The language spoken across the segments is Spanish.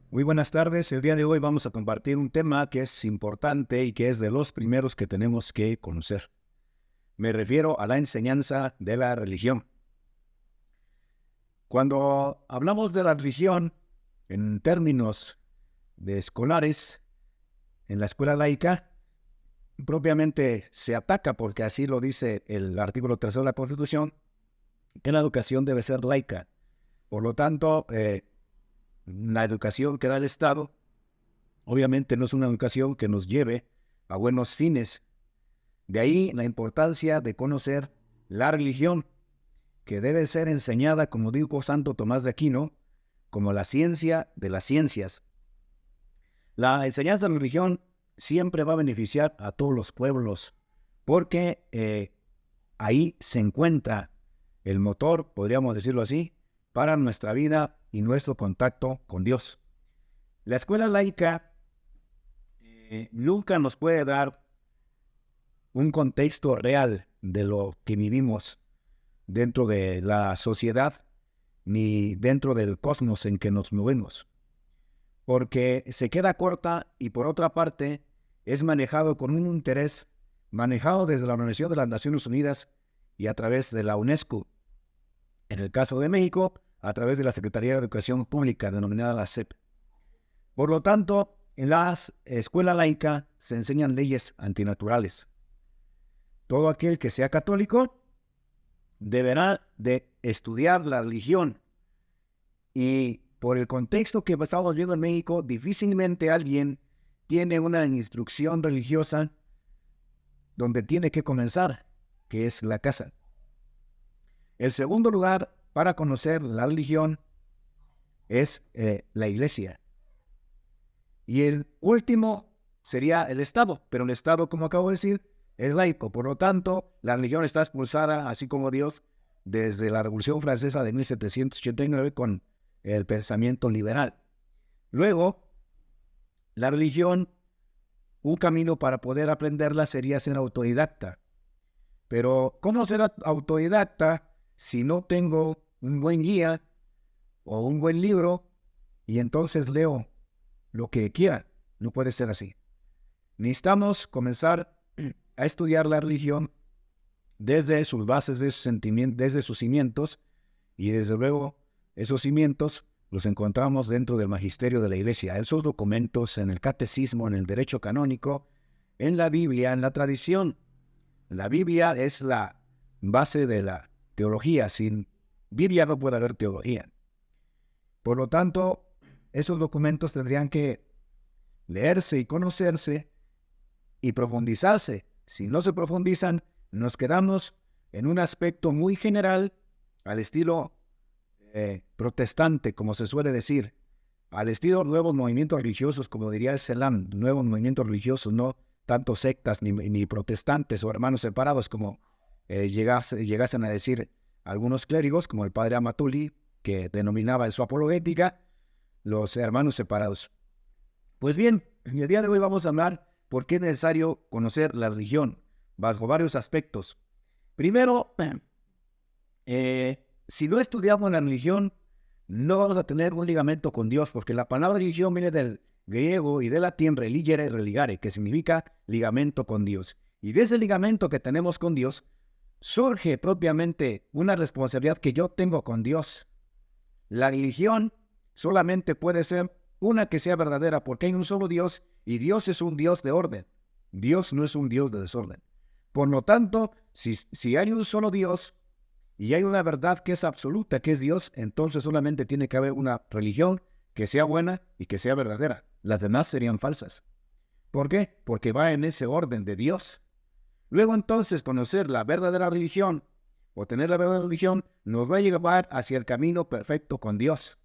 Muy buenas tardes. El día de hoy vamos a compartir un tema que es importante y que es de los primeros que tenemos que conocer. Me refiero a la enseñanza de la religión. Cuando hablamos de la religión en términos de escolares, en la escuela laica, propiamente se ataca, porque así lo dice el artículo 3 de la Constitución, que la educación debe ser laica. Por lo tanto, la educación que da el Estado obviamente no es una educación que nos lleve a buenos fines. De ahí la importancia de conocer la religión, que debe ser enseñada, como dijo Santo Tomás de Aquino, como la ciencia de las ciencias. La enseñanza de la religión siempre va a beneficiar a todos los pueblos, porque ahí se encuentra el motor, podríamos decirlo así, para nuestra vida y nuestro contacto con Dios. La escuela laica nunca nos puede dar un contexto real de lo que vivimos dentro de la sociedad ni dentro del cosmos en que nos movemos, porque se queda corta y por otra parte es manejado con un interés manejado desde la Organización de las Naciones Unidas y a través de la UNESCO. En el caso de México, a través de la Secretaría de Educación Pública, denominada la SEP. Por lo tanto, en la escuela laica se enseñan leyes antinaturales. Todo aquel que sea católico deberá de estudiar la religión. Y por el contexto que estamos viendo en México, difícilmente alguien tiene una instrucción religiosa donde tiene que comenzar, que es la casa. El segundo lugar para conocer la religión es la iglesia. Y el último sería el Estado, pero el Estado, como acabo de decir, es laico. Por lo tanto, la religión está expulsada, así como Dios, desde la Revolución Francesa de 1789 con el pensamiento liberal. Luego, la religión, un camino para poder aprenderla sería ser autodidacta. Pero, ¿cómo ser autodidacta si no tengo un buen guía o un buen libro y entonces leo lo que quiera? No puede ser así. Necesitamos comenzar a estudiar la religión desde sus bases, desde sus cimientos, y desde luego esos cimientos los encontramos dentro del magisterio de la Iglesia, esos documentos en el catecismo, en el derecho canónico, en la Biblia, en la tradición. La Biblia es la base de la teología. Sin Biblia no puede haber teología. Por lo tanto, esos documentos tendrían que leerse y conocerse y profundizarse. Si no se profundizan, nos quedamos en un aspecto muy general, al estilo protestante, como se suele decir, al estilo nuevos movimientos religiosos, como diría el Selam, nuevos movimientos religiosos, no tanto sectas ni protestantes o hermanos separados, como llegasen a decir algunos clérigos, como el padre Amatuli, que denominaba en su apologética los hermanos separados. Pues bien, en el día de hoy vamos a hablar por qué es necesario conocer la religión, bajo varios aspectos. Primero, si no estudiamos la religión, no vamos a tener un ligamento con Dios, porque la palabra religión viene del griego y del latín religere, religare, que significa ligamento con Dios. Y de ese ligamento que tenemos con Dios, surge propiamente una responsabilidad que yo tengo con Dios. La religión solamente puede ser una que sea verdadera, porque hay un solo Dios y Dios es un Dios de orden. Dios no es un Dios de desorden. Por lo tanto, si hay un solo Dios y hay una verdad que es absoluta, que es Dios, entonces solamente tiene que haber una religión que sea buena y que sea verdadera. Las demás serían falsas. ¿Por qué? Porque va en ese orden de Dios. Luego entonces conocer la verdadera religión o tener la verdadera religión nos va a llevar hacia el camino perfecto con Dios.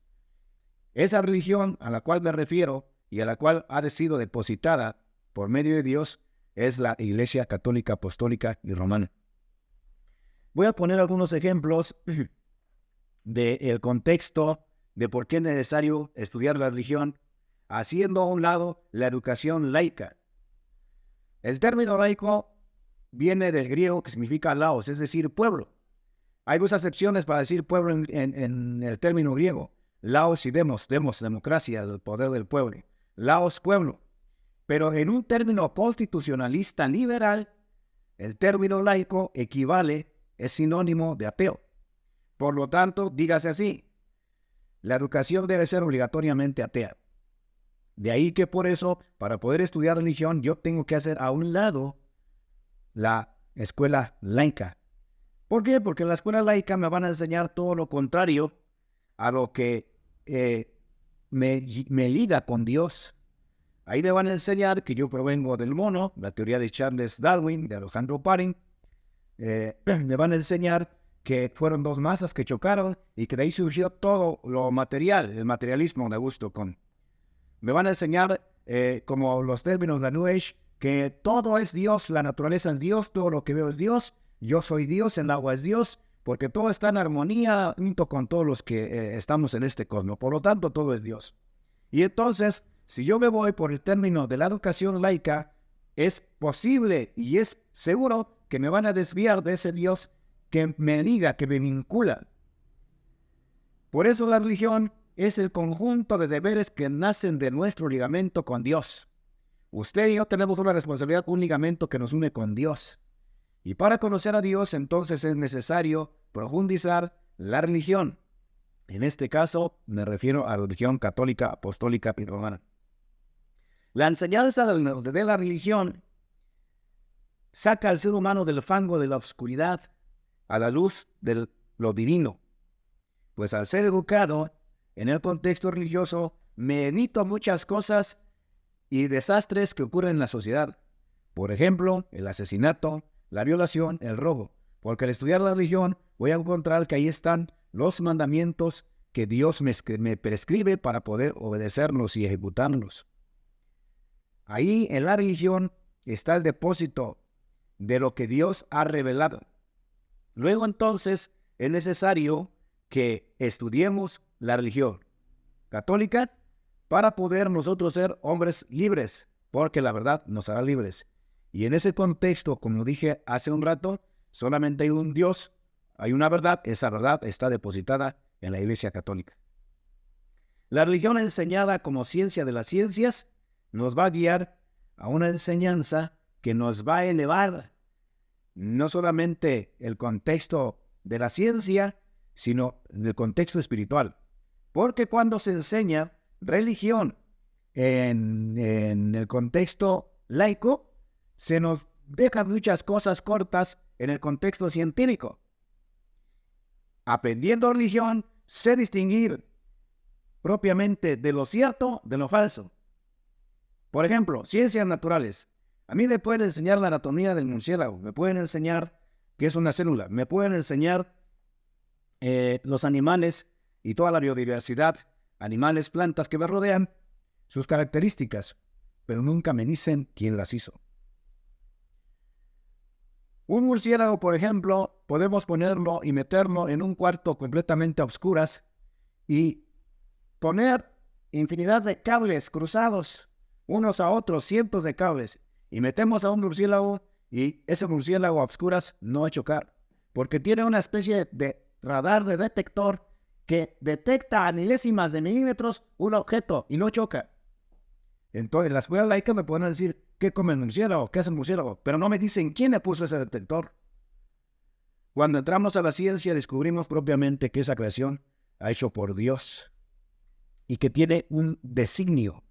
Esa religión a la cual me refiero y a la cual ha sido depositada por medio de Dios es la Iglesia Católica, Apostólica y Romana. Voy a poner algunos ejemplos del contexto de por qué es necesario estudiar la religión, haciendo a un lado la educación laica. El término laico viene del griego que significa laos, es decir, pueblo. Hay dos acepciones para decir pueblo en el término griego. Laos y demos, democracia, el poder del pueblo. Laos, pueblo. Pero en un término constitucionalista liberal, el término laico equivale, es sinónimo de ateo. Por lo tanto, dígase así, la educación debe ser obligatoriamente atea. De ahí que por eso, para poder estudiar religión, yo tengo que hacer a un lado la escuela laica. ¿Por qué? Porque en la escuela laica me van a enseñar todo lo contrario a lo que me liga con Dios. Ahí me van a enseñar que yo provengo del mono, la teoría de Charles Darwin, de Alejandro Parin. Me van a enseñar que fueron dos masas que chocaron y que de ahí surgió todo lo material, el materialismo de Augusto Comte. Me van a enseñar, como los términos de la New Age, que todo es Dios, la naturaleza es Dios, todo lo que veo es Dios, yo soy Dios, el agua es Dios, porque todo está en armonía junto con todos los que estamos en este cosmos. Por lo tanto, todo es Dios. Y entonces, si yo me voy por el término de la educación laica, es posible y es seguro que me van a desviar de ese Dios que me liga, que me vincula. Por eso la religión es el conjunto de deberes que nacen de nuestro ligamento con Dios. Usted y yo tenemos una responsabilidad, un ligamento que nos une con Dios. Y para conocer a Dios, entonces es necesario profundizar la religión. En este caso, me refiero a la religión católica, apostólica y romana. La enseñanza de la religión saca al ser humano del fango de la oscuridad a la luz de lo divino. Pues al ser educado en el contexto religioso, me evito muchas cosas y desastres que ocurren en la sociedad. Por ejemplo, el asesinato, la violación, el robo. Porque al estudiar la religión voy a encontrar que ahí están los mandamientos que Dios me prescribe para poder obedecerlos y ejecutarlos. Ahí en la religión está el depósito de lo que Dios ha revelado. Luego entonces es necesario que estudiemos la religión católica para poder nosotros ser hombres libres, porque la verdad nos hará libres. Y en ese contexto, como dije hace un rato, solamente hay un Dios, hay una verdad, esa verdad está depositada en la Iglesia Católica. La religión enseñada como ciencia de las ciencias nos va a guiar a una enseñanza que nos va a elevar no solamente el contexto de la ciencia, sino el contexto espiritual. Porque cuando se enseña religión en el contexto laico, se nos dejan muchas cosas cortas en el contexto científico. Aprendiendo religión, sé distinguir propiamente de lo cierto de lo falso. Por ejemplo, ciencias naturales. A mí me pueden enseñar la anatomía del murciélago, me pueden enseñar qué es una célula, me pueden enseñar los animales y toda la biodiversidad, animales, plantas que me rodean, sus características, pero nunca me dicen quién las hizo. Un murciélago, por ejemplo, podemos ponerlo y meterlo en un cuarto completamente a oscuras y poner infinidad de cables cruzados unos a otros, cientos de cables, y metemos a un murciélago y ese murciélago a oscuras no va a chocar, porque tiene una especie de radar de detector que detecta a milésimas de milímetros un objeto y no choca. Entonces, en la escuela laica me pueden decir qué come el murciélago, qué hace el murciélago, pero no me dicen quién le puso ese detector. Cuando entramos a la ciencia descubrimos propiamente que esa creación ha hecho por Dios y que tiene un designio.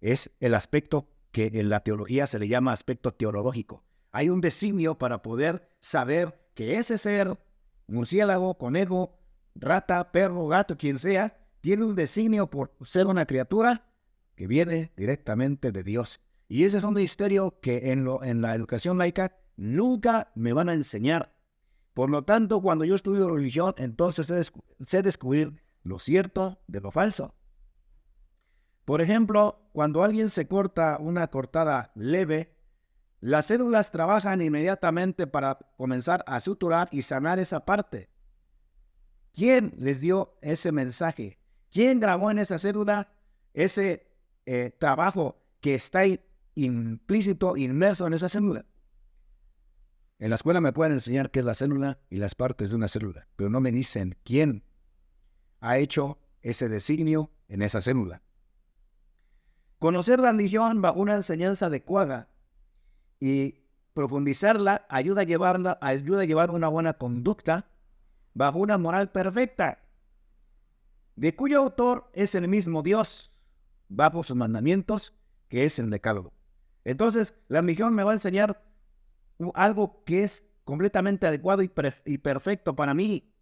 Es el aspecto que en la teología se le llama aspecto teológico. Hay un designio para poder saber que ese ser, murciélago, conejo, rata, perro, gato, quien sea, tiene un designio por ser una criatura que viene directamente de Dios. Y ese es un misterio que en la educación laica nunca me van a enseñar. Por lo tanto, cuando yo estudio religión, entonces sé descubrir lo cierto de lo falso. Por ejemplo, cuando alguien se corta una cortada leve, las células trabajan inmediatamente para comenzar a suturar y sanar esa parte. ¿Quién les dio ese mensaje? ¿Quién grabó en esa célula ese trabajo que está implícito, inmerso en esa célula? En la escuela me pueden enseñar qué es la célula y las partes de una célula, pero no me dicen quién ha hecho ese designio en esa célula. Conocer la religión bajo una enseñanza adecuada y profundizarla ayuda a llevar una buena conducta bajo una moral perfecta, de cuyo autor es el mismo Dios, bajo sus mandamientos, que es el Decálogo. Entonces, la religión me va a enseñar algo que es completamente adecuado y perfecto para mí.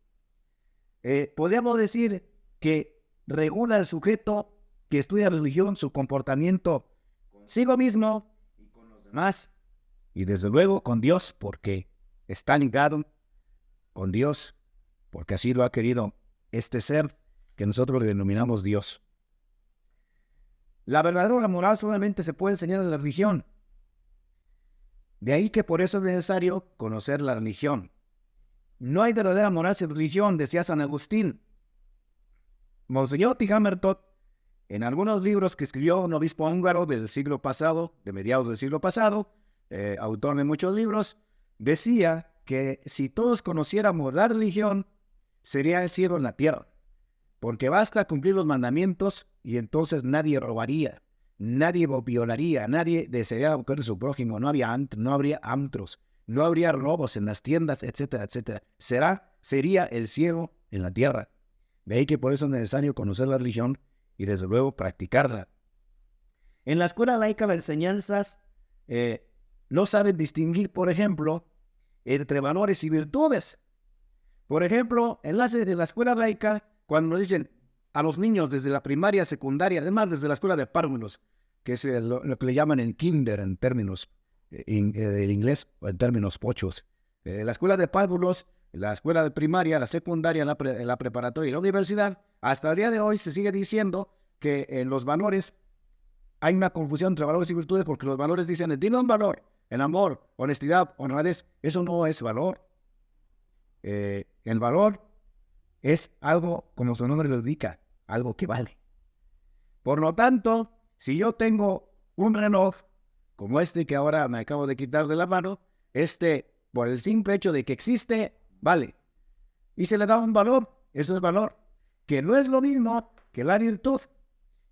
Podríamos decir que regula al sujeto que estudia religión su comportamiento consigo mismo y con los demás, y desde luego con Dios, porque está ligado con Dios, porque así lo ha querido este ser que nosotros le denominamos Dios. La verdadera moral solamente se puede enseñar en la religión. De ahí que por eso es necesario conocer la religión. No hay verdadera moral sin religión, decía San Agustín. Monseñor Tihamertot, en algunos libros que escribió un obispo húngaro del siglo pasado, de mediados del siglo pasado, autor de muchos libros, decía que si todos conociéramos la religión, sería el cielo en la tierra, porque basta cumplir los mandamientos y entonces nadie robaría, nadie violaría, nadie desearía buscar a su prójimo, no habría antros, no habría robos en las tiendas, etcétera, etcétera. Sería el cielo en la tierra. De ahí que por eso es necesario conocer la religión y desde luego practicarla. En la escuela laica las enseñanzas no saben distinguir, por ejemplo, entre valores y virtudes. Por ejemplo, en la escuela laica, cuando nos dicen a los niños desde la primaria, secundaria, además desde la escuela de párvulos, que es lo que le llaman el kinder en términos del inglés o en términos pochos. La escuela de párvulos, la escuela de primaria, la secundaria, la preparatoria y la universidad, hasta el día de hoy se sigue diciendo que en los valores hay una confusión entre valores y virtudes, porque los valores dicen, tiene un valor, el amor, honestidad, honradez. Eso no es valor. El valor es algo, como su nombre lo indica, algo que vale. Por lo tanto, si yo tengo un reloj, como este que ahora me acabo de quitar de la mano, por el simple hecho de que existe, vale. Y se le da un valor, eso es valor, que no es lo mismo que la virtud.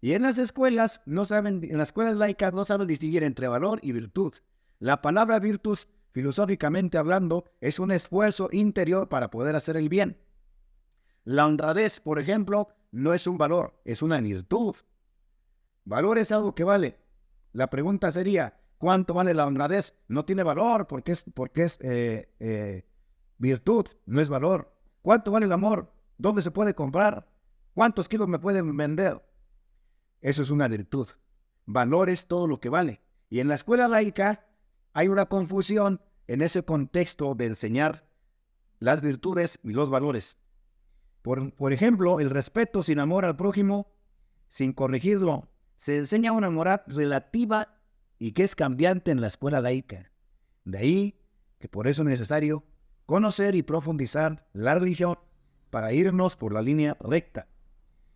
Y en las escuelas, en las escuelas laicas no saben distinguir entre valor y virtud. La palabra virtud, filosóficamente hablando, es un esfuerzo interior para poder hacer el bien. La honradez, por ejemplo, no es un valor, es una virtud. Valor es algo que vale. La pregunta sería, ¿cuánto vale la honradez? No tiene valor porque es virtud, no es valor. ¿Cuánto vale el amor? ¿Dónde se puede comprar? ¿Cuántos kilos me pueden vender? Eso es una virtud. Valor es todo lo que vale. Y en la escuela laica hay una confusión en ese contexto de enseñar las virtudes y los valores. Por ejemplo, el respeto sin amor al prójimo, sin corregirlo, se enseña una moral relativa y que es cambiante en la escuela laica. De ahí que por eso es necesario conocer y profundizar la religión para irnos por la línea recta.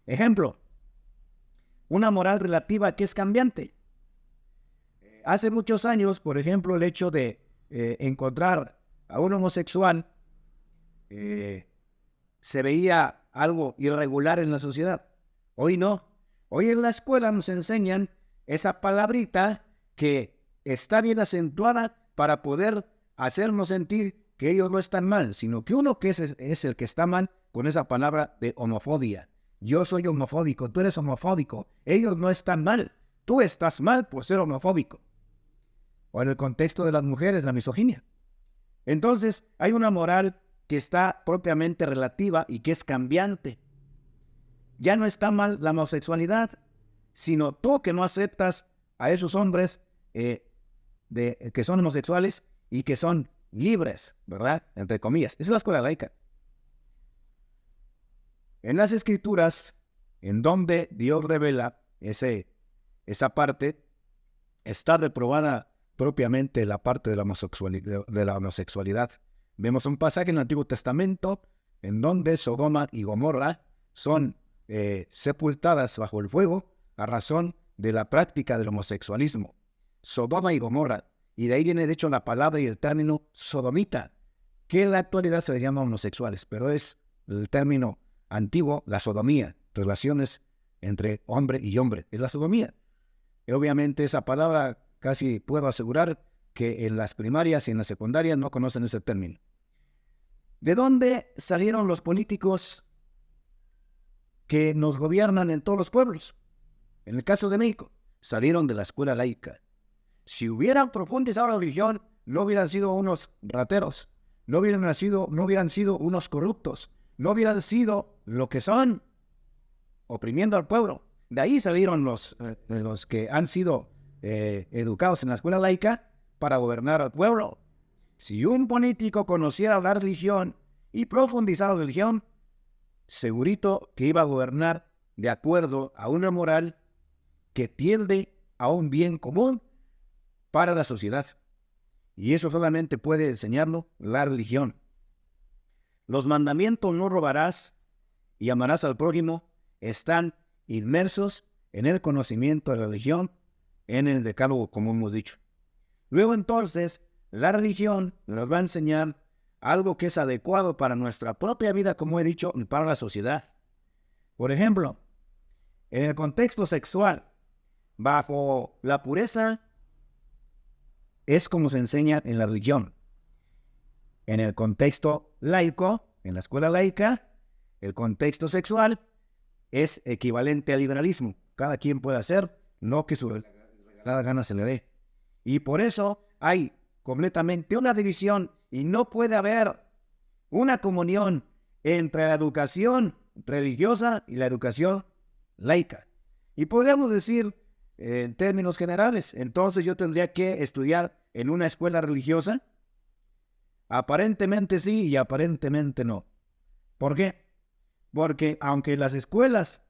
Ejemplo, una moral relativa que es cambiante. Hace muchos años, por ejemplo, el hecho de encontrar a un homosexual se veía algo irregular en la sociedad. Hoy no. Hoy en la escuela nos enseñan esa palabrita que está bien acentuada para poder hacernos sentir que ellos no están mal, sino que uno que es el que está mal con esa palabra de homofobia. Yo soy homofóbico, tú eres homofóbico, ellos no están mal, tú estás mal por ser homofóbico. O en el contexto de las mujeres, la misoginia. Entonces, hay una moral que está propiamente relativa y que es cambiante. Ya no está mal la homosexualidad, sino tú que no aceptas a esos hombres que son homosexuales y que son libres, ¿verdad? Entre comillas. Esa es la escuela laica. En las Escrituras, en donde Dios revela esa parte, está reprobada propiamente la parte de la homosexualidad. Vemos un pasaje en el Antiguo Testamento en donde Sodoma y Gomorra son sepultadas bajo el fuego a razón de la práctica del homosexualismo. Sodoma y Gomorra. Y de ahí viene de hecho la palabra y el término sodomita, que en la actualidad se le llama homosexuales, pero es el término antiguo, la sodomía. relaciones entre hombre y hombre. Es la sodomía. Y obviamente esa palabra casi puedo asegurar que en las primarias y en las secundarias no conocen ese término. ¿De dónde salieron los políticos que nos gobiernan en todos los pueblos? En el caso de México, salieron de la escuela laica. Si hubieran profundizado la religión, no hubieran sido unos rateros, no hubieran sido unos corruptos, no hubieran sido lo que son, oprimiendo al pueblo. De ahí salieron los que han sido educados en la escuela laica para gobernar al pueblo. Si un político conociera la religión y profundizara la religión, segurito que iba a gobernar de acuerdo a una moral que tiende a un bien común para la sociedad. Y eso solamente puede enseñarlo la religión. Los mandamientos no robarás y amarás al prójimo están inmersos en el conocimiento de la religión, en el decálogo, como hemos dicho. Luego entonces, la religión nos va a enseñar algo que es adecuado para nuestra propia vida, como he dicho, y para la sociedad. Por ejemplo, en el contexto sexual, bajo la pureza, es como se enseña en la religión. En el contexto laico, en la escuela laica, el contexto sexual es equivalente al liberalismo. Cada quien puede hacer lo que su regalada gana se le dé. Y por eso hay completamente una división y no puede haber una comunión entre la educación religiosa y la educación laica. Y podríamos decir, en términos generales, entonces yo tendría que estudiar en una escuela religiosa. Aparentemente sí y aparentemente no. ¿Por qué? Porque aunque las escuelas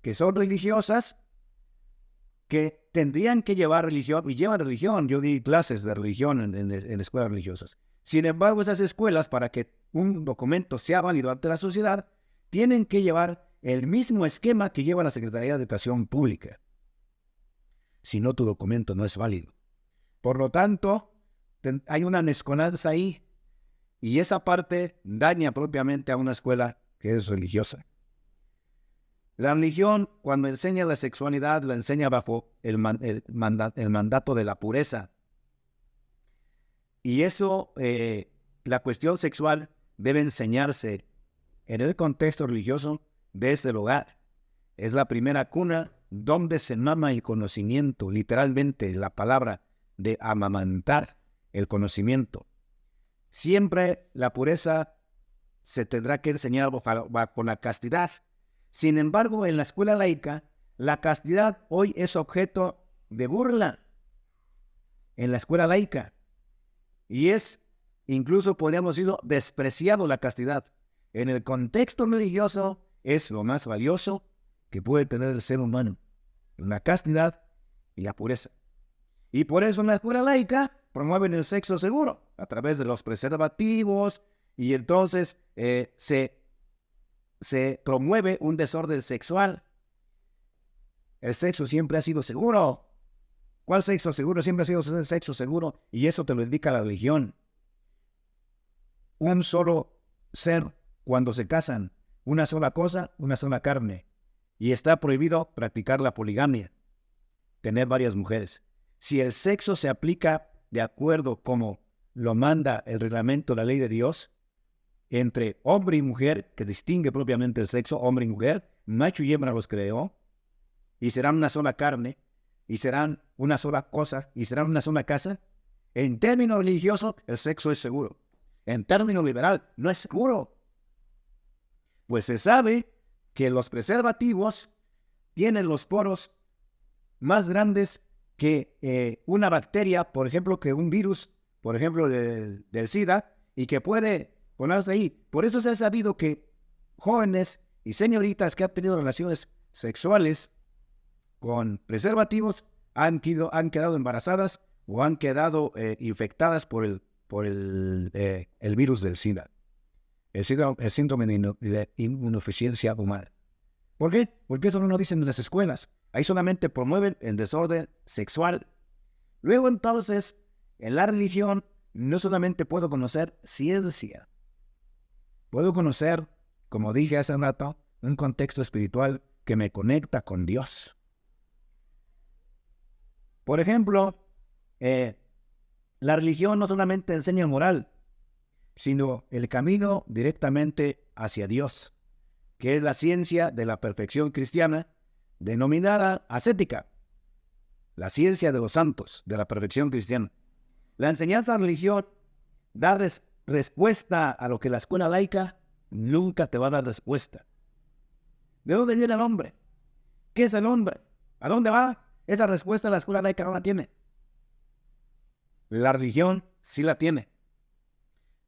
que son religiosas, que tendrían que llevar religión, y llevan religión, yo di clases de religión en escuelas religiosas. Sin embargo, esas escuelas, para que un documento sea válido ante la sociedad, tienen que llevar el mismo esquema que lleva la Secretaría de Educación Pública. Si no, tu documento no es válido. Por lo tanto, hay una mezcolanza ahí, y esa parte daña propiamente a una escuela que es religiosa. La religión, cuando enseña la sexualidad, la enseña bajo el mandato de la pureza. Y eso, la cuestión sexual debe enseñarse en el contexto religioso desde el hogar. Es la primera cuna donde se mama el conocimiento, literalmente la palabra de amamantar, el conocimiento. Siempre la pureza se tendrá que enseñar bajo la castidad. Sin embargo, en la escuela laica, la castidad hoy es objeto de burla en la escuela laica. Y es, incluso podríamos decirlo, despreciado la castidad. En el contexto religioso es lo más valioso que puede tener el ser humano. La castidad y la pureza. Y por eso en la escuela laica promueven el sexo seguro a través de los preservativos y entonces se promueve un desorden sexual. El sexo siempre ha sido seguro. ¿Cuál sexo seguro? Siempre ha sido el sexo seguro y eso te lo indica la religión. Un solo ser cuando se casan, una sola cosa, una sola carne. Y está prohibido practicar la poligamia, tener varias mujeres. Si el sexo se aplica de acuerdo como lo manda el reglamento, la ley de Dios, entre hombre y mujer, que distingue propiamente el sexo, hombre y mujer, macho y hembra los creó, y serán una sola carne, y serán una sola cosa, y serán una sola casa. En términos religiosos, el sexo es seguro. En términos liberal, no es seguro. Pues se sabe que los preservativos tienen los poros más grandes que una bacteria, por ejemplo, que un virus, por ejemplo, del SIDA, y que puede ponerse ahí. Por eso se ha sabido que jóvenes y señoritas que han tenido relaciones sexuales con preservativos han quedado embarazadas o han quedado infectadas por el virus del SIDA. El síndrome de inmunodeficiencia humana. ¿Por qué? Porque eso no lo dicen en las escuelas. Ahí solamente promueven el desorden sexual. Luego entonces, en la religión, no solamente puedo conocer ciencia. Puedo conocer, como dije hace un rato, un contexto espiritual que me conecta con Dios. Por ejemplo, la religión no solamente enseña moral, sino el camino directamente hacia Dios, que es la ciencia de la perfección cristiana, denominada ascética, la ciencia de los santos, de la perfección cristiana. La enseñanza de la religión da respuesta a lo que la escuela laica nunca te va a dar respuesta. ¿De dónde viene el hombre? ¿Qué es el hombre? ¿A dónde va? Esa respuesta la escuela laica no la tiene. La religión sí la tiene.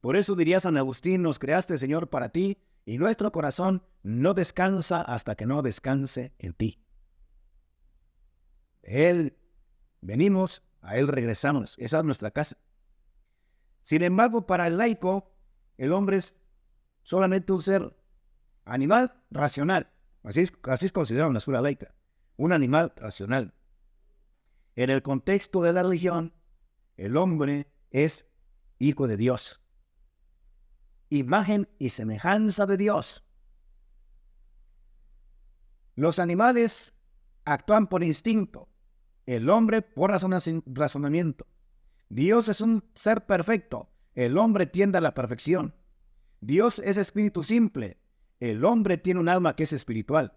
Por eso diría San Agustín: nos creaste, Señor, para ti, y nuestro corazón no descansa hasta que no descanse en ti. Él venimos, a Él regresamos. Esa es nuestra casa. Sin embargo, para el laico, el hombre es solamente un ser animal racional. Así es considerado en la escuela laica. Un animal racional. En el contexto de la religión, el hombre es hijo de Dios. Imagen y semejanza de Dios. Los animales actúan por instinto, el hombre por razonamiento. Dios es un ser perfecto, el hombre tiende a la perfección. Dios es espíritu simple, el hombre tiene un alma que es espiritual.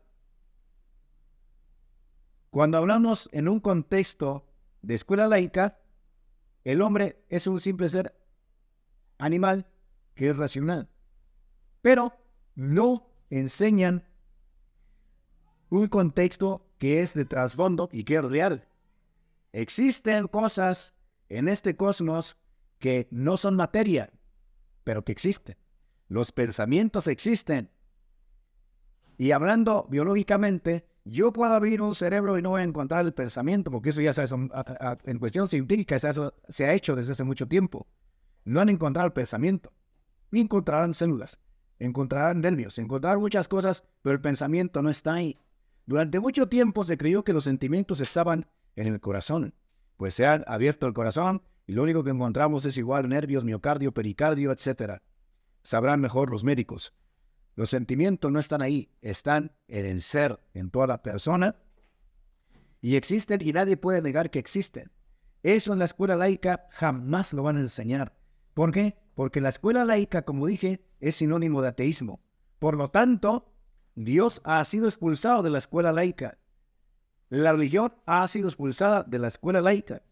Cuando hablamos en un contexto de escuela laica, el hombre es un simple ser animal que es racional, pero no enseñan un contexto que es de trasfondo y que es real. Existen cosas en este cosmos que no son materia, pero que existen. Los pensamientos existen. Y hablando biológicamente, yo puedo abrir un cerebro y no voy a encontrar el pensamiento, porque eso ya en cuestión científica eso se ha hecho desde hace mucho tiempo. No han encontrado el pensamiento. Encontrarán células, encontrarán nervios, encontrarán muchas cosas, pero el pensamiento no está ahí. Durante mucho tiempo se creyó que los sentimientos estaban en el corazón. Pues se ha abierto el corazón y lo único que encontramos es igual nervios, miocardio, pericardio, etc. Sabrán mejor los médicos. Los sentimientos no están ahí, están en el ser, en toda la persona. Y existen y nadie puede negar que existen. Eso en la escuela laica jamás lo van a enseñar. ¿Por qué? Porque la escuela laica, como dije, es sinónimo de ateísmo. Por lo tanto, Dios ha sido expulsado de la escuela laica. La religión ha sido expulsada de la escuela laica.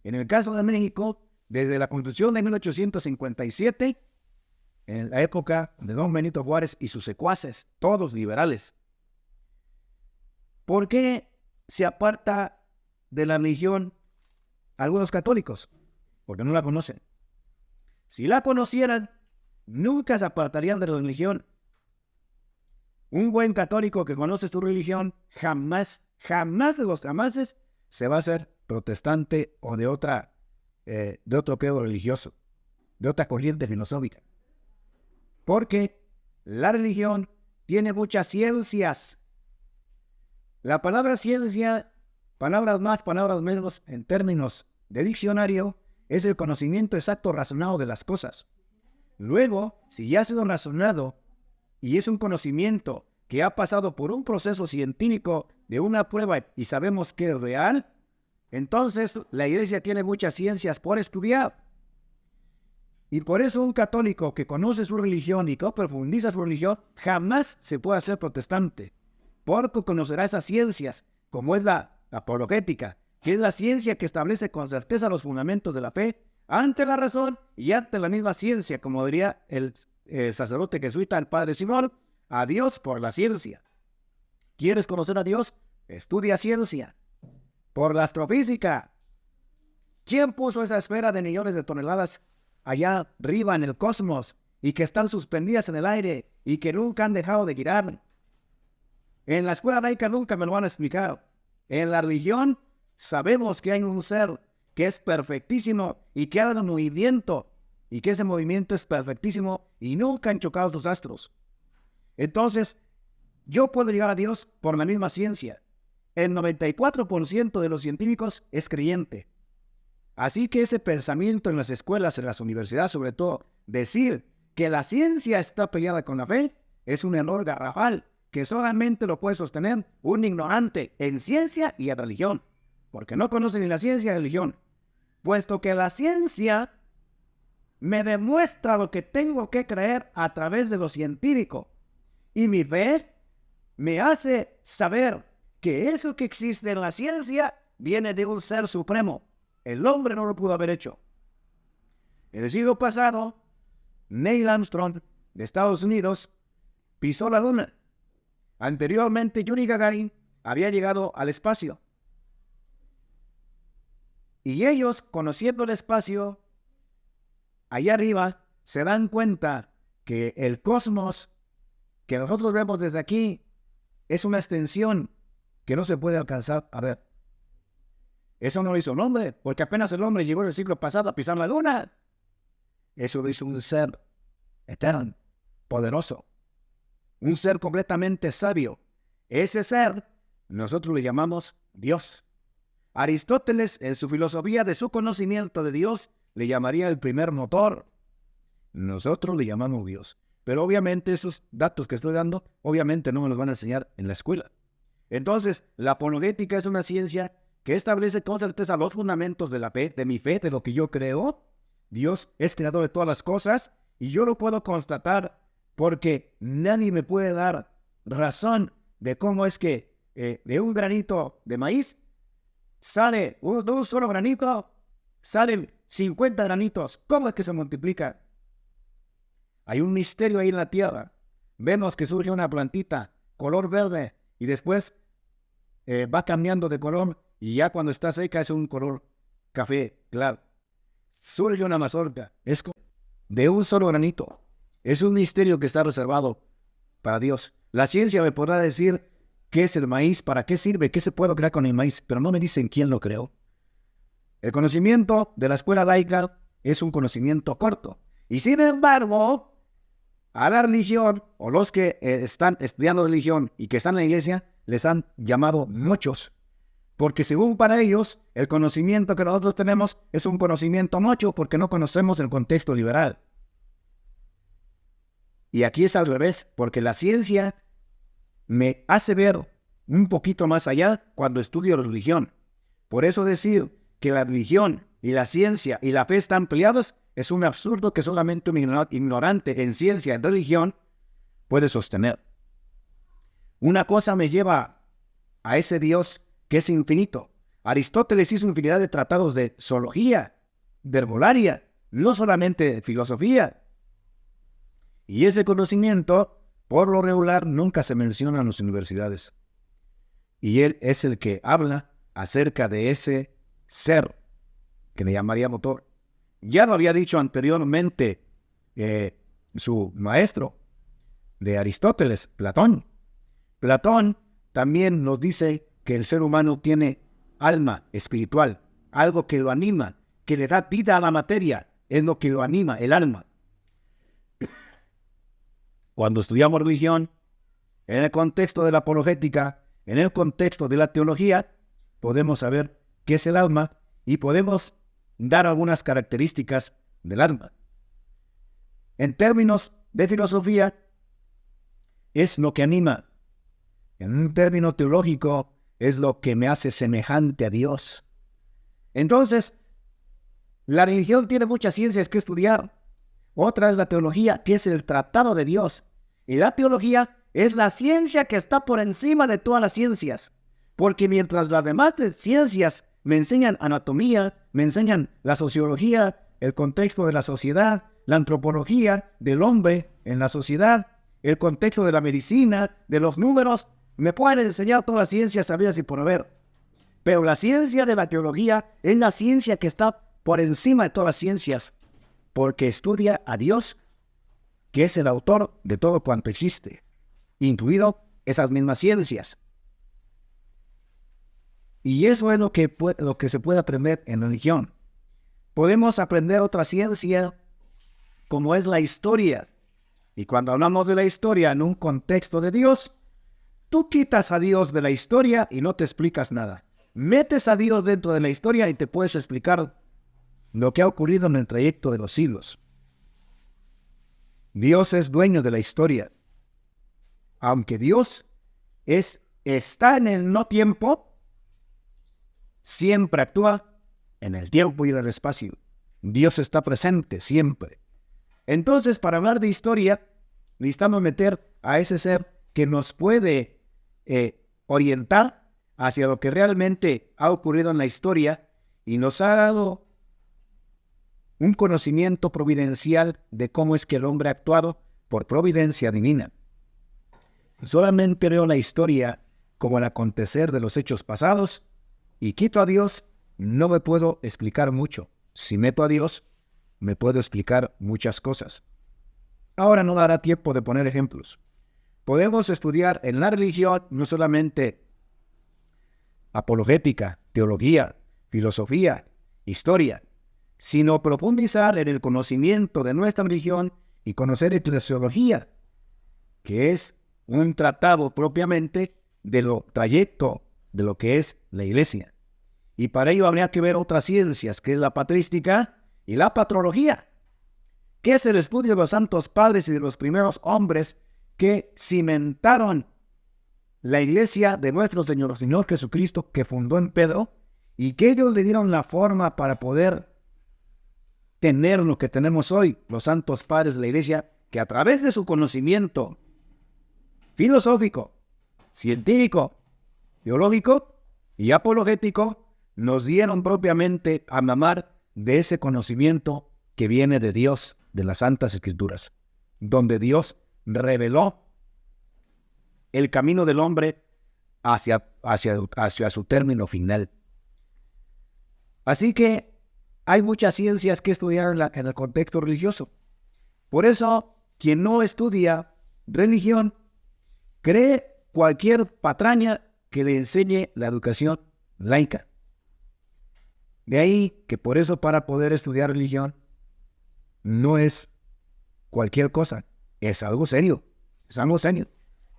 En el caso de México, desde la Constitución de 1857, en la época de don Benito Juárez y sus secuaces, todos liberales. ¿Por qué se aparta de la religión algunos católicos? Porque no la conocen. Si la conocieran, nunca se apartarían de la religión. Un buen católico que conoce su religión jamás de los jamases se va a hacer protestante o de otro credo religioso, de otra corriente filosófica. Porque la religión tiene muchas ciencias. La palabra ciencia, palabras más, palabras menos, en términos de diccionario, es el conocimiento exacto razonado de las cosas. Luego, si ya ha sido razonado y es un conocimiento que ha pasado por un proceso científico de una prueba y sabemos que es real, entonces la Iglesia tiene muchas ciencias por estudiar. Y por eso un católico que conoce su religión y que profundiza su religión jamás se puede hacer protestante, porque conocerá esas ciencias, como es la apologética, que es la ciencia que establece con certeza los fundamentos de la fe ante la razón y ante la misma ciencia, como diría el sacerdote jesuita, el padre Simón, a Dios por la ciencia. ¿Quieres conocer a Dios? Estudia ciencia. Por la astrofísica. ¿Quién puso esa esfera de millones de toneladas allá arriba en el cosmos y que están suspendidas en el aire y que nunca han dejado de girar? En la escuela laica nunca me lo van a explicar. En la religión sabemos que hay un ser que es perfectísimo y que ha dado movimiento y que ese movimiento es perfectísimo y nunca han chocado sus astros. Entonces, yo puedo llegar a Dios por la misma ciencia. El 94% de los científicos es creyente. Así que ese pensamiento en las escuelas, en las universidades sobre todo, decir que la ciencia está peleada con la fe, es un error garrafal que solamente lo puede sostener un ignorante en ciencia y en religión, porque no conoce ni la ciencia ni la religión, puesto que la ciencia me demuestra lo que tengo que creer a través de lo científico, y mi fe me hace saber que eso que existe en la ciencia viene de un ser supremo. El hombre no lo pudo haber hecho. En el siglo pasado, Neil Armstrong de Estados Unidos pisó la luna. Anteriormente, Yuri Gagarin había llegado al espacio. Y ellos, conociendo el espacio, allá arriba, se dan cuenta que el cosmos que nosotros vemos desde aquí es una extensión que no se puede alcanzar a ver. Eso no lo hizo el hombre, porque apenas el hombre llegó en el siglo pasado a pisar la luna. Eso lo hizo un ser eterno, poderoso, un ser completamente sabio. Ese ser nosotros le llamamos Dios. Aristóteles, en su filosofía de su conocimiento de Dios, le llamaría el primer motor. Nosotros le llamamos Dios. Pero obviamente esos datos que estoy dando, obviamente no me los van a enseñar en la escuela. Entonces, la apologética es una ciencia que establece con certeza los fundamentos de la fe, de mi fe, de lo que yo creo. Dios es creador de todas las cosas y yo lo puedo constatar porque nadie me puede dar razón de cómo es que de un granito de maíz sale, de un solo granito, salen 50 granitos. ¿Cómo es que se multiplica? Hay un misterio ahí en la tierra. Vemos que surge una plantita, color verde, y después va cambiando de color, y ya cuando está seca es un color café, claro. Surge una mazorca, es de un solo granito. Es un misterio que está reservado para Dios. La ciencia me podrá decir qué es el maíz, para qué sirve, qué se puede crear con el maíz, pero no me dicen quién lo creó. El conocimiento de la escuela laica es un conocimiento corto. Y sin embargo, a la religión, o los que están estudiando religión y que están en la iglesia, les han llamado mochos. Porque según para ellos, el conocimiento que nosotros tenemos es un conocimiento mocho porque no conocemos el contexto liberal. Y aquí es al revés, porque la ciencia me hace ver un poquito más allá cuando estudio religión. Por eso decir que la religión y la ciencia y la fe están peleados es un absurdo que solamente un ignorante en ciencia y en religión puede sostener. Una cosa me lleva a ese Dios que es infinito. Aristóteles hizo infinidad de tratados de zoología, de herbolaria, no solamente de filosofía. Y ese conocimiento, por lo regular, nunca se menciona en las universidades. Y él es el que habla acerca de ese ser que le llamaría motor. Ya lo había dicho anteriormente su maestro de Aristóteles, Platón. Platón también nos dice que el ser humano tiene alma espiritual, algo que lo anima, que le da vida a la materia, es lo que lo anima, el alma. Cuando estudiamos religión, en el contexto de la apologética, en el contexto de la teología, podemos saber qué es el alma y podemos dar algunas características del alma. En términos de filosofía, es lo que anima. En un término teológico, es lo que me hace semejante a Dios. Entonces, la religión tiene muchas ciencias que estudiar. Otra es la teología, que es el tratado de Dios. Y la teología es la ciencia que está por encima de todas las ciencias. Porque mientras las demás ciencias me enseñan anatomía, me enseñan la sociología, el contexto de la sociedad, la antropología del hombre en la sociedad, el contexto de la medicina, de los números, me pueden enseñar todas las ciencias sabidas y por haber. Pero la ciencia de la teología es la ciencia que está por encima de todas las ciencias, porque estudia a Dios, que es el autor de todo cuanto existe, incluido esas mismas ciencias. Y eso es lo que se puede aprender en religión. Podemos aprender otra ciencia, como es la historia. Y cuando hablamos de la historia en un contexto de Dios, tú quitas a Dios de la historia y no te explicas nada. Metes a Dios dentro de la historia y te puedes explicar lo que ha ocurrido en el trayecto de los siglos. Dios es dueño de la historia. aunque Dios está en el no tiempo, siempre actúa en el tiempo y en el espacio. Dios está presente siempre. Entonces, para hablar de historia, necesitamos meter a ese ser que nos puede orientar hacia lo que realmente ha ocurrido en la historia y nos ha dado un conocimiento providencial de cómo es que el hombre ha actuado por providencia divina. Solamente veo la historia como el acontecer de los hechos pasados y quito a Dios, no me puedo explicar mucho. Si meto a Dios, me puedo explicar muchas cosas. Ahora no dará tiempo de poner ejemplos. Podemos estudiar en la religión no solamente apologética, teología, filosofía, historia, sino profundizar en el conocimiento de nuestra religión y conocer eclesiología, que es un tratado propiamente de lo trayecto de lo que es la iglesia. Y para ello habría que ver otras ciencias, que es la patrística y la patrología, que es el estudio de los santos padres y de los primeros hombres que cimentaron la iglesia de nuestro Señor Jesucristo, que fundó en Pedro, y que ellos le dieron la forma para poder tener lo que tenemos hoy, los santos padres de la iglesia, que a través de su conocimiento filosófico, científico, teológico y apologético, nos dieron propiamente a mamar de ese conocimiento que viene de Dios, de las Santas Escrituras, donde Dios reveló el camino del hombre hacia su término final. Así que hay muchas ciencias que estudiar en el contexto religioso. Por eso, quien no estudia religión cree cualquier patraña que le enseñe la educación laica. De ahí que por eso, para poder estudiar religión no es cualquier cosa, es algo serio,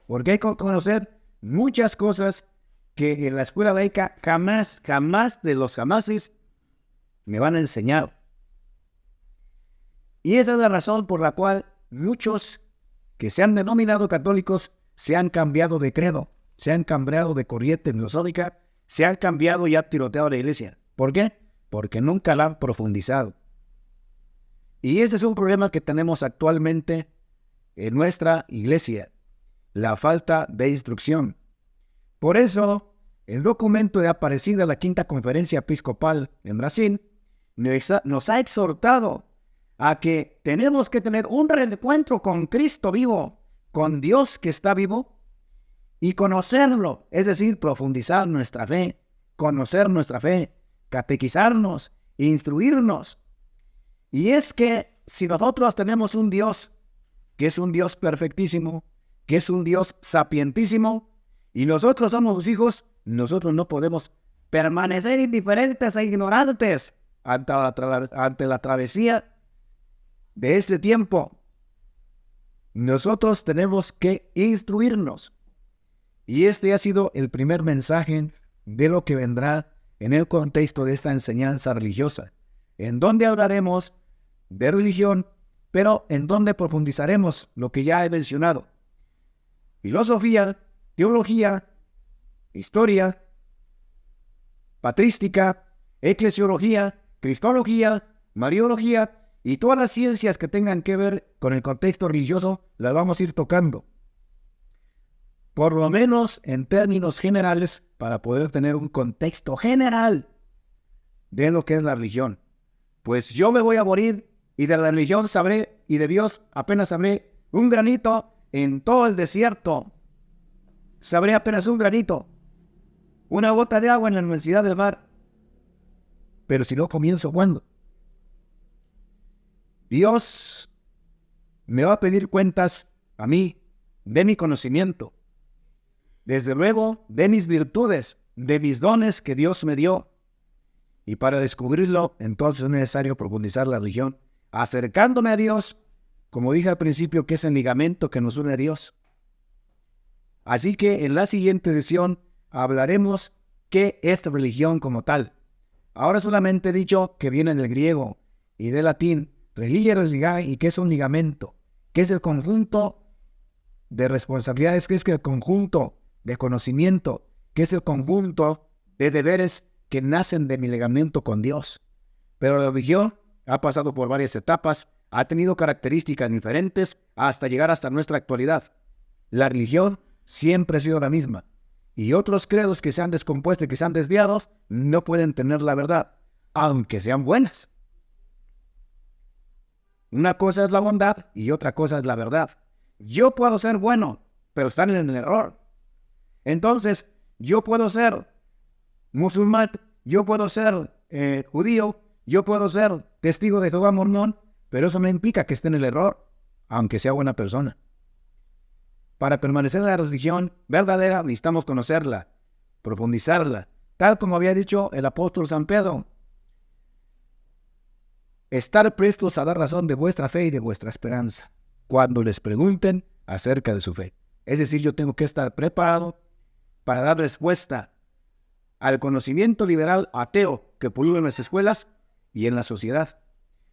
porque hay que conocer muchas cosas que en la escuela laica jamás de los jamases me van a enseñar. Y esa es la razón por la cual muchos que se han denominado católicos se han cambiado de credo, se han cambiado de corriente filosófica, se han cambiado y han tiroteado la iglesia. ¿Por qué? Porque nunca la han profundizado. Y ese es un problema que tenemos actualmente en nuestra iglesia, la falta de instrucción. Por eso, el documento de Aparecida de la Quinta Conferencia Episcopal en Brasil nos ha exhortado a que tenemos que tener un reencuentro con Cristo vivo, con Dios que está vivo, y conocerlo, es decir, profundizar nuestra fe, conocer nuestra fe, catequizarnos, instruirnos. Y es que si nosotros tenemos un Dios que es un Dios perfectísimo, que es un Dios sapientísimo, y nosotros somos sus hijos, nosotros no podemos permanecer indiferentes e ignorantes ante la travesía de este tiempo. Nosotros tenemos que instruirnos. Y este ha sido el primer mensaje de lo que vendrá en el contexto de esta enseñanza religiosa, en donde hablaremos de religión, pero en donde profundizaremos lo que ya he mencionado: filosofía, teología, historia, patrística, eclesiología, cristología, mariología y todas las ciencias que tengan que ver con el contexto religioso las vamos a ir tocando, por lo menos en términos generales, para poder tener un contexto general de lo que es la religión. Pues yo me voy a morir y de la religión sabré, y de Dios apenas sabré un granito en todo el desierto. Sabré apenas un granito, una gota de agua en la inmensidad del mar. Pero si no comienzo, ¿cuándo? Dios me va a pedir cuentas a mí de mi conocimiento, desde luego de mis virtudes, de mis dones que Dios me dio. Y para descubrirlo, entonces es necesario profundizar la religión, acercándome a Dios, como dije al principio, que es el ligamento que nos une a Dios. Así que en la siguiente sesión hablaremos qué es religión como tal. Ahora solamente he dicho que viene del griego y del latín, religare, religare, y que es un ligamento, que es el conjunto de responsabilidades, que es el conjunto de conocimiento, que es el conjunto de deberes que nacen de mi ligamiento con Dios. Pero la religión ha pasado por varias etapas, ha tenido características diferentes hasta llegar hasta nuestra actualidad. La religión siempre ha sido la misma. Y otros credos que se han descompuesto y que se han desviado no pueden tener la verdad, aunque sean buenas. Una cosa es la bondad y otra cosa es la verdad. Yo puedo ser bueno, pero estar en el error. Entonces, yo puedo ser musulmán, yo puedo ser judío, yo puedo ser testigo de Jehová mormón, pero eso no implica que esté en el error, aunque sea buena persona. Para permanecer en la religión verdadera necesitamos conocerla, profundizarla, tal como había dicho el apóstol San Pedro. Estar prestos a dar razón de vuestra fe y de vuestra esperanza, cuando les pregunten acerca de su fe. Es decir, yo tengo que estar preparado para dar respuesta al conocimiento liberal ateo que pulula en las escuelas y en la sociedad.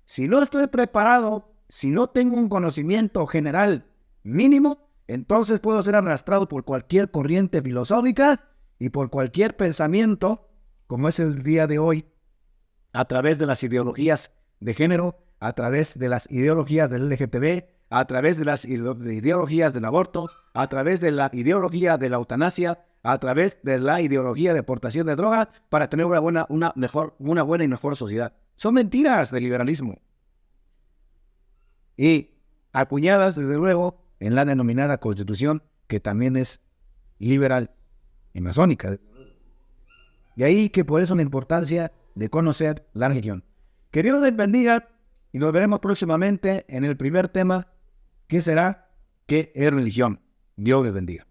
Si no estoy preparado, si no tengo un conocimiento general mínimo, entonces puedo ser arrastrado por cualquier corriente filosófica y por cualquier pensamiento, como es el día de hoy, a través de las ideologías de género, a través de las ideologías del LGTB, a través de las ideologías del aborto, a través de la ideología de la eutanasia, a través de la ideología de portación de droga, para tener una buena y mejor sociedad. Son mentiras del liberalismo. Y acuñadas, desde luego, en la denominada Constitución, que también es liberal y masónica. De ahí que por eso la importancia de conocer la religión. Que Dios les bendiga y nos veremos próximamente en el primer tema, que será ¿qué es religión? Dios les bendiga.